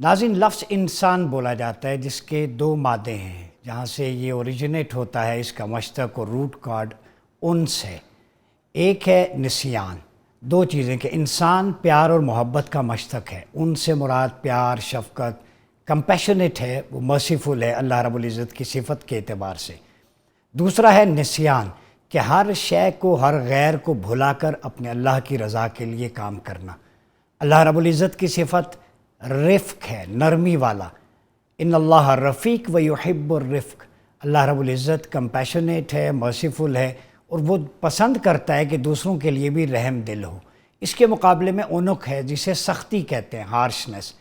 ناظرین، لفظ انسان بولا جاتا ہے جس کے دو مادے ہیں، جہاں سے یہ اوریجنیٹ ہوتا ہے، اس کا مشتق اور روٹ کارڈ انس ہے۔ ایک ہے نسیان، دو چیزیں کہ انسان پیار اور محبت کا مشتق ہے، ان سے مراد پیار، شفقت، کمپیشنیٹ ہے، وہ مرسیفل ہے اللہ رب العزت کی صفت کے اعتبار سے۔ دوسرا ہے نسیان، کہ ہر شے کو، ہر غیر کو بھلا کر اپنے اللہ کی رضا کے لیے کام کرنا۔ اللہ رب العزت کی صفت رفق ہے، نرمی والا۔ ان اللہ رفیق و یحب الرفق، اللہ رب العزت کمپیشنیٹ ہے، مرسیفل ہے، اور وہ پسند کرتا ہے کہ دوسروں کے لیے بھی رحم دل ہو۔ اس کے مقابلے میں اونک ہے، جسے سختی کہتے ہیں، ہارشنس۔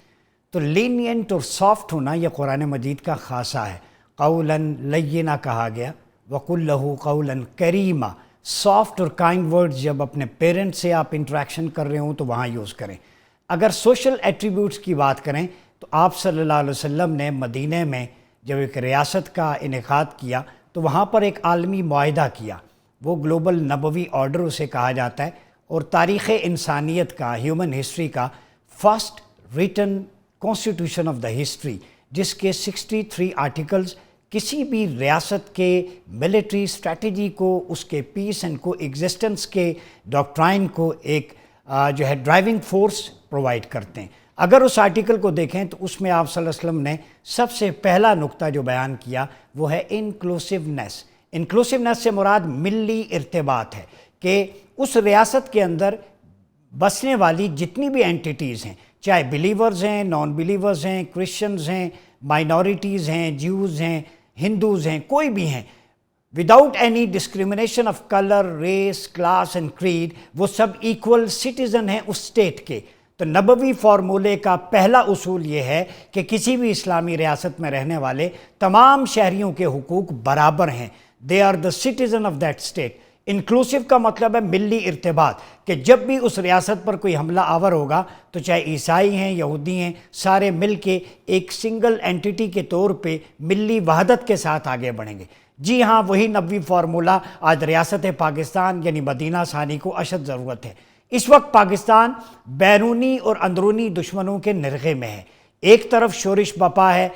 تو لینینٹ اور سافٹ ہونا یہ قرآن مجید کا خاصہ ہے۔ قولا لینا کہا گیا، وقل لہ قولا کریما۔ سافٹ اور کائنڈ ورڈز جب اپنے پیرنٹ سے آپ انٹریکشن کر رہے ہوں تو وہاں یوز کریں۔ اگر سوشل ایٹریبیوٹس کی بات کریں تو آپ صلی اللہ علیہ وسلم نے مدینہ میں جب ایک ریاست کا انعقاد کیا تو وہاں پر ایک عالمی معاہدہ کیا، وہ گلوبل نبوی آرڈر اسے کہا جاتا ہے، اور تاریخ انسانیت کا، ہیومن ہسٹری کا first return constitution of the history, جس کے 63 آرٹیکلز کسی بھی ریاست کے ملٹری اسٹریٹجی کو، اس کے پیس اینڈ کو ایگزسٹنس کے ڈاکٹرائن کو ایک جو ہے ڈرائیونگ فورس پرووائڈ کرتے ہیں۔ اگر اس آرٹیکل کو دیکھیں تو اس میں آپ صلی اللہ علیہ وسلم نے سب سے پہلا نقطہ جو بیان کیا وہ ہے انکلوسیونیس۔ انکلوسیونیس سے مراد ملی ارتباط ہے، کہ اس ریاست کے اندر بسنے والی جتنی بھی اینٹیٹیز ہیں، چاہے بلیورز ہیں، نان بلیورز ہیں، کرسچنز ہیں، مائنورٹیز ہیں، جیوز ہیں، ہندوز ہیں، کوئی بھی ہیں، without any discrimination of colour, race, class and creed, وہ سب ایکول سٹیزن ہیں اس اسٹیٹ کے۔ تو نبوی فارمولے کا پہلا اصول یہ ہے کہ کسی بھی اسلامی ریاست میں رہنے والے تمام شہریوں کے حقوق برابر ہیں، they are the citizen of that state. Inclusive کا مطلب ہے ملی ارتباط، کہ جب بھی اس ریاست پر کوئی حملہ آور ہوگا تو چاہے عیسائی ہیں، یہودی ہیں، سارے مل کے ایک سنگل اینٹیٹی کے طور پہ ملی وحدت کے ساتھ آگے بڑھیں گے۔ جی ہاں، وہی نبوی فارمولہ آج ریاست پاکستان یعنی مدینہ ثانی کو اشد ضرورت ہے۔ اس وقت پاکستان بیرونی اور اندرونی دشمنوں کے نرغے میں ہے۔ ایک طرف شورش بپا ہے،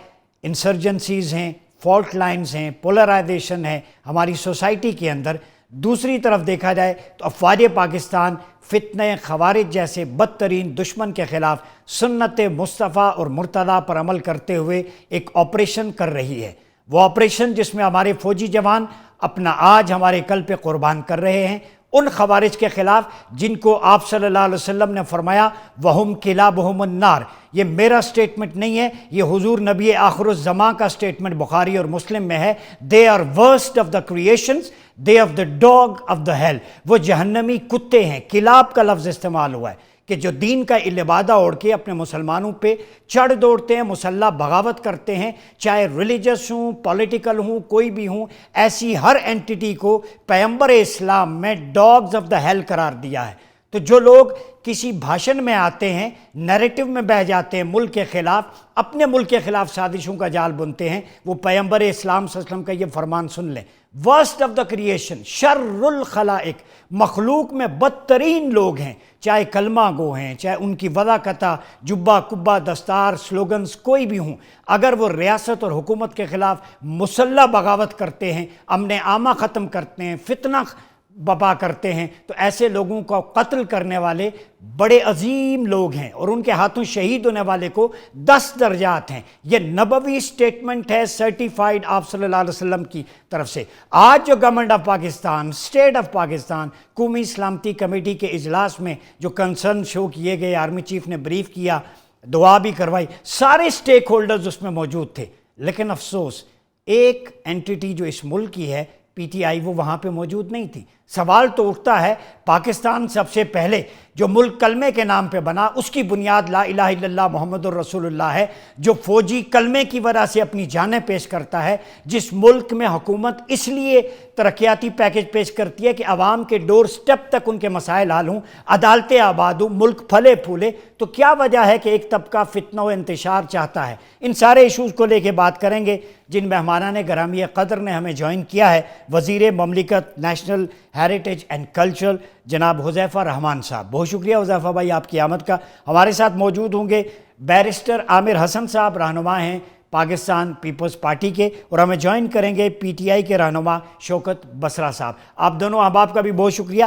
انسرجنسیز ہیں، فالٹ لائنز ہیں، پولرائزیشن ہے ہماری سوسائٹی کے اندر۔ دوسری طرف دیکھا جائے تو افواج پاکستان فتنہ خوارج جیسے بدترین دشمن کے خلاف سنت مصطفیٰ اور مرتضیٰ پر عمل کرتے ہوئے ایک آپریشن کر رہی ہے۔ وہ آپریشن جس میں ہمارے فوجی جوان اپنا آج ہمارے کل پہ قربان کر رہے ہیں، ان خوارج کے خلاف جن کو آپ صلی اللہ علیہ وسلم نے فرمایا وَهُمْ كِلَابُهُمُ النَّارِ۔ یہ میرا سٹیٹمنٹ نہیں ہے، یہ حضور نبی آخر الزمان کا سٹیٹمنٹ بخاری اور مسلم میں ہے۔ They are worst of the creations, they of the dog of the hell. وہ جہنمی کتے ہیں۔ کلاب کا لفظ استعمال ہوا ہے کہ جو دین کا لبادہ اوڑھ کے اپنے مسلمانوں پہ چڑھ دوڑتے ہیں، مسلح بغاوت کرتے ہیں، چاہے ریلیجس ہوں، پولیٹیکل ہوں، کوئی بھی ہوں، ایسی ہر اینٹیٹی کو پیغمبر اسلام میں ڈاگز آف دا ہیل قرار دیا ہے۔ تو جو لوگ کسی بھاشن میں آتے ہیں، نیریٹو میں بہہ جاتے ہیں ملک کے خلاف، اپنے ملک کے خلاف سازشوں کا جال بنتے ہیں، وہ پیغمبر اسلام صلی اللہ علیہ وسلم کا یہ فرمان سن لیں، ورسٹ آف دا کریشن، شر الخلائق، مخلوق میں بدترین لوگ ہیں، چاہے کلمہ گو ہیں، چاہے ان کی وضاقتہ جبہ کبہ دستار سلوگنز کوئی بھی ہوں، اگر وہ ریاست اور حکومت کے خلاف مسلح بغاوت کرتے ہیں، امن عامہ ختم کرتے ہیں، فتنہ بپا کرتے ہیں، تو ایسے لوگوں کو قتل کرنے والے بڑے عظیم لوگ ہیں، اور ان کے ہاتھوں شہید ہونے والے کو 10 درجات ہیں۔ یہ نبوی سٹیٹمنٹ ہے، سرٹیفائیڈ آپ صلی اللہ علیہ وسلم کی طرف سے۔ آج جو government of Pakistan, state of Pakistan, قومی سلامتی کمیٹی کے اجلاس میں جو کنسرن شو کیے گئے، آرمی چیف نے بریف کیا، دعا بھی کروائی، سارے سٹیک ہولڈرز اس میں موجود تھے، لیکن افسوس ایک اینٹیٹی جو اس ملک کی ہے، پی ٹی آئی، وہ وہاں پہ موجود نہیں تھی۔ سوال تو اٹھتا ہے، پاکستان سب سے پہلے جو ملک کلمے کے نام پہ بنا، اس کی بنیاد لا الہ الا اللہ محمد الرسول اللہ ہے، جو فوجی کلمے کی وجہ سے اپنی جانیں پیش کرتا ہے، جس ملک میں حکومت اس لیے ترقیاتی پیکج پیش کرتی ہے کہ عوام کے ڈور سٹیپ تک ان کے مسائل حل ہوں، عدالتیں آباد ہوں، ملک پھلے پھولے، تو کیا وجہ ہے کہ ایک طبقہ فتنہ و انتشار چاہتا ہے؟ ان سارے ایشوز کو لے کے بات کریں گے، جن مہمانان گرامی قدر نے ہمیں جوائن کیا ہے۔ وزیر مملکت نیشنل ہیریٹیج اینڈ کلچر جناب حذیفہ رحمان صاحب، بہت شکریہ حذیفہ بھائی آپ کی آمد کا۔ ہمارے ساتھ موجود ہوں گے بیرسٹر عامر حسن صاحب رہنما ہیں پاکستان پیپلز پارٹی کے، اور ہمیں جوائن کریں گے پی ٹی آئی کے رہنما شوکت بسرا صاحب۔ آپ دونوں احباب کا بھی بہت شکریہ